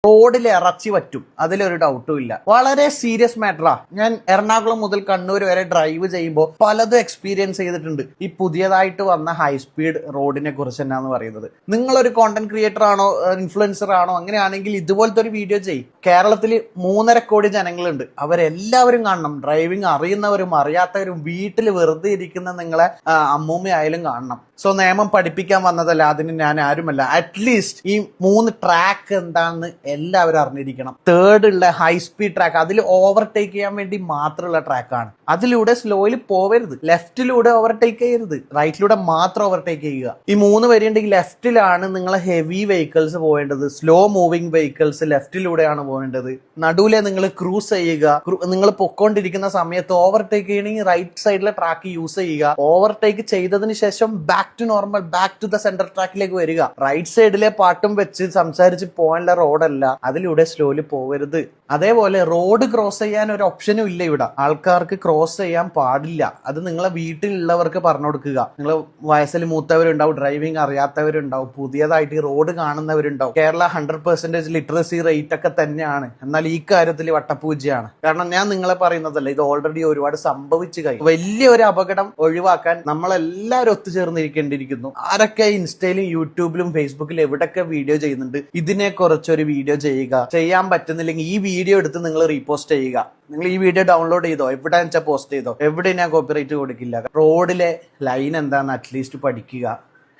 റോഡിൽ ഇറച്ചി പറ്റും, അതിലൊരു ഡൗട്ടും ഇല്ല. വളരെ സീരിയസ് മാറ്ററാ. ഞാൻ എറണാകുളം മുതൽ കണ്ണൂർ വരെ ഡ്രൈവ് ചെയ്യുമ്പോൾ പലതും എക്സ്പീരിയൻസ് ചെയ്തിട്ടുണ്ട് ഈ പുതിയതായിട്ട് വന്ന ഹൈ സ്പീഡ് റോഡിനെ കുറിച്ച് എന്നാന്ന് പറയുന്നത്. നിങ്ങളൊരു കോണ്ടന്റ് ക്രിയേറ്റർ ആണോ, ഇൻഫ്ലുവൻസർ ആണോ, അങ്ങനെയാണെങ്കിൽ ഇതുപോലത്തെ ഒരു വീഡിയോ ചെയ്യും. കേരളത്തിൽ 3.5 കോടി ജനങ്ങളുണ്ട്, അവരെല്ലാവരും കാണണം. ഡ്രൈവിംഗ് അറിയുന്നവരും അറിയാത്തവരും വീട്ടിൽ വെറുതെ ഇരിക്കുന്ന നിങ്ങളെ അമ്മൂമ്മയായാലും കാണണം. സോ നിയമം പഠിപ്പിക്കാൻ വന്നതല്ല, അതിന് ഞാൻ ആരുമല്ല. അറ്റ്ലീസ്റ്റ് ഈ 3 ട്രാക്ക് എന്താണെന്ന് എല്ലാവരും അറിഞ്ഞിരിക്കണം. തേർഡ് ഉള്ള ഹൈ സ്പീഡ് ട്രാക്ക്, അതിൽ ഓവർടേക്ക് ചെയ്യാൻ വേണ്ടി മാത്രമുള്ള ട്രാക്കാണ്. അതിലൂടെ സ്ലോയിൽ പോവരുത്, ലെഫ്റ്റിലൂടെ ഓവർടേക്ക് ചെയ്യരുത്, റൈറ്റിലൂടെ മാത്രം ഓവർടേക്ക് ചെയ്യുക. ഈ 3 വരി ഉണ്ടെങ്കിൽ ലെഫ്റ്റിലാണ് നിങ്ങളെ ഹെവി വെഹിക്കിൾസ് പോകേണ്ടത്, സ്ലോ മൂവിംഗ് വെഹിക്കിൾസ് ലെഫ്റ്റിലൂടെയാണ് പോകേണ്ടത്. നടുവിലെ നിങ്ങൾ ക്രൂസ് ചെയ്യുക. നിങ്ങൾ പൊക്കോണ്ടിരിക്കുന്ന സമയത്ത് ഓവർടേക്ക് ചെയ്യണമെങ്കിൽ റൈറ്റ് സൈഡിലെ ട്രാക്ക് യൂസ് ചെയ്യുക. ഓവർടേക്ക് ചെയ്തതിന് ശേഷം back to normal, back to the centre ട്രാക്കിലേക്ക് വരിക. റൈറ്റ് സൈഡിലെ പാട്ടും വെച്ച് സംസാരിച്ച് പോകാനുള്ള റോഡല്ല, അതിലൂടെ സ്ലോലി പോകരുത്. അതേപോലെ റോഡ് ക്രോസ് ചെയ്യാൻ ഒരു ഓപ്ഷനും ഇല്ല ഇവിടെ. ആൾക്കാർക്ക് ക്രോസ് ചെയ്യാൻ പാടില്ല. അത് നിങ്ങളെ വീട്ടിലുള്ളവർക്ക് പറഞ്ഞു കൊടുക്കുക. നിങ്ങൾ വയസ്സിൽ മൂത്തവരുണ്ടാവും, ഡ്രൈവിംഗ് അറിയാത്തവരുണ്ടാവും, പുതിയതായിട്ട് ഈ റോഡ് കാണുന്നവരുണ്ടാവും. കേരള 100% ലിറ്ററസി റേറ്റ് ഒക്കെ തന്നെയാണ്, എന്നാൽ ഈ കാര്യത്തിൽ വട്ടപ്പൂജ്യാണ്. കാരണം ഞാൻ നിങ്ങളെ പറയുന്നതല്ല, ഇത് ഓൾറെഡി ഒരുപാട് സംഭവിച്ചു കഴിഞ്ഞു. വലിയൊരു അപകടം ഒഴിവാക്കാൻ നമ്മളെല്ലാവരും ഒത്തുചേർന്നിരിക്കേണ്ടിയിരിക്കുന്നു. ആരൊക്കെ ഇൻസ്റ്റയിലും യൂട്യൂബിലും ഫേസ്ബുക്കിലും എവിടെയൊക്കെ വീഡിയോ ചെയ്യുന്നുണ്ട്, ഇതിനെ കുറിച്ചൊരു വീഡിയോ ചെയ്യുക. ചെയ്യാൻ പറ്റുന്നില്ലെങ്കിൽ ഈ വീഡിയോ എടുത്ത് നിങ്ങൾ റീപോസ്റ്റ് ചെയ്യുക. നിങ്ങൾ ഈ വീഡിയോ ഡൗൺലോഡ് ചെയ്തോ, എവിടെ വെച്ചാൽ പോസ്റ്റ് ചെയ്തോ, എവിടെ ഞാൻ കോപ്പിറൈറ്റ് കൊടുക്കില്ല. റോഡിലെ ലൈൻ എന്താണെന്ന് അറ്റ്ലീസ്റ്റ് പഠിക്കുക.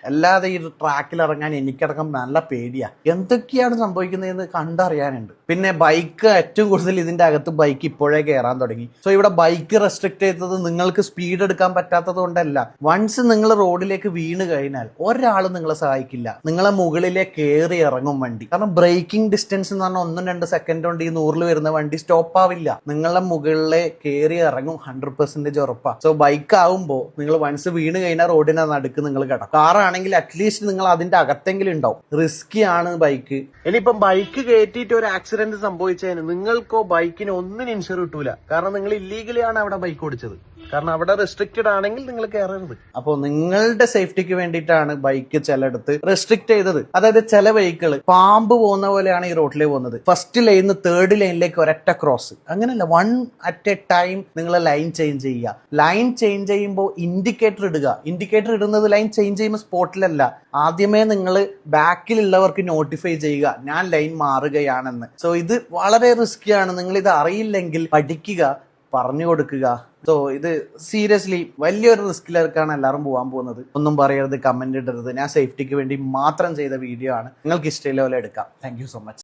അല്ലാതെ ഈ ട്രാക്കിൽ ഇറങ്ങാൻ എനിക്കടക്കം നല്ല പേടിയാ. എന്തൊക്കെയാണ് സംഭവിക്കുന്നതെന്ന് കണ്ടറിയാനുണ്ട്. പിന്നെ ബൈക്ക് ഏറ്റവും കൂടുതൽ ഇതിന്റെ അകത്ത് ബൈക്ക് ഇപ്പോഴേ കയറാൻ തുടങ്ങി. സോ ഇവിടെ ബൈക്ക് റെസ്ട്രിക്ട് ചെയ്തത് നിങ്ങൾക്ക് സ്പീഡ് എടുക്കാൻ പറ്റാത്തത് കൊണ്ടല്ല. വൺസ് നിങ്ങൾ റോഡിലേക്ക് വീണ് കഴിഞ്ഞാൽ ഒരാളും നിങ്ങളെ സഹായിക്കില്ല. നിങ്ങളെ മുകളിലെ കയറി ഇറങ്ങും വണ്ടി. കാരണം ബ്രേക്കിംഗ് ഡിസ്റ്റൻസ് എന്ന് പറഞ്ഞാൽ 1-2 സെക്കൻഡ് കൊണ്ട് ഈ 100 വരുന്ന വണ്ടി സ്റ്റോപ്പ് ആവില്ല. നിങ്ങളെ മുകളിലെ കയറി ഇറങ്ങും 100% ഉറപ്പാ. സോ ബൈക്ക് ആവുമ്പോൾ നിങ്ങൾ വൺസ് വീണ് കഴിഞ്ഞാൽ റോഡിന്റെ നടുക്ക് നിങ്ങൾ കിടക്കും. കാറാണെങ്കിൽ അറ്റ്ലീസ്റ്റ് നിങ്ങൾ അതിന്റെ അകത്തെങ്കിലും ഉണ്ടാവും. റിസ്കി ആണ് ബൈക്ക്. ഇനിയിപ്പം ബൈക്ക് കയറ്റിയിട്ട് ഒരു ആക്സിഡന്റ് സംഭവിച്ചതിന് നിങ്ങൾക്കോ ബൈക്കിന് ഒന്നിനും ഇൻഷുർ കിട്ടൂല. കാരണം നിങ്ങൾ ഇല്ലീഗലി ആണ് അവിടെ ബൈക്ക് ഓടിച്ചത്. കാരണം അവിടെ റെസ്ട്രിക്റ്റഡ് ആണെങ്കിൽ നിങ്ങൾ കയറരുത്. അപ്പോൾ നിങ്ങളുടെ സേഫ്റ്റിക്ക് വേണ്ടിയിട്ടാണ് ബൈക്ക് ചിലയിടത്ത് റെസ്ട്രിക്ട് ചെയ്തത്. അതായത് ചില വെഹിക്കിൾ പാമ്പ് പോകുന്ന പോലെയാണ് ഈ റോഡിൽ പോകുന്നത്. ഫസ്റ്റ് ലൈനിന്ന് തേർഡ് ലൈനിലേക്ക് ഒരൊറ്റ ക്രോസ്. അങ്ങനെയല്ല, 1 അറ്റ് എ ടൈം നിങ്ങൾ ലൈൻ ചേഞ്ച് ചെയ്യുക. ലൈൻ ചേഞ്ച് ചെയ്യുമ്പോൾ ഇൻഡിക്കേറ്റർ ഇടുക. ഇൻഡിക്കേറ്റർ ഇടുന്നത് ലൈൻ ചേഞ്ച് ചെയ്യുമ്പോൾ സ്പോട്ടിലല്ല. ആദ്യമേ നിങ്ങൾ ബാക്കിലുള്ളവർക്ക് നോട്ടിഫൈ ചെയ്യുക, ഞാൻ ലൈൻ മാറുകയാണെന്ന്. സോ ഇത് വളരെ റിസ്കിയാണ്. നിങ്ങൾ ഇത് അറിയില്ലെങ്കിൽ പഠിക്കുക, പറഞ്ഞു കൊടുക്കുക. സോ ഇത് സീരിയസ്ലി വലിയൊരു റിസ്കിലേക്കാണ് എല്ലാവരും പോകാൻ പോകുന്നത്. ഒന്നും പറയരുത്, കമന്റ് ഇടരുത്. ഞാൻ സേഫ്റ്റിക്ക് വേണ്ടി മാത്രം ചെയ്ത വീഡിയോ ആണ്. നിങ്ങൾക്ക് ഇഷ്ടമുള്ള പോലെ എടുക്കാം. Thank you so much.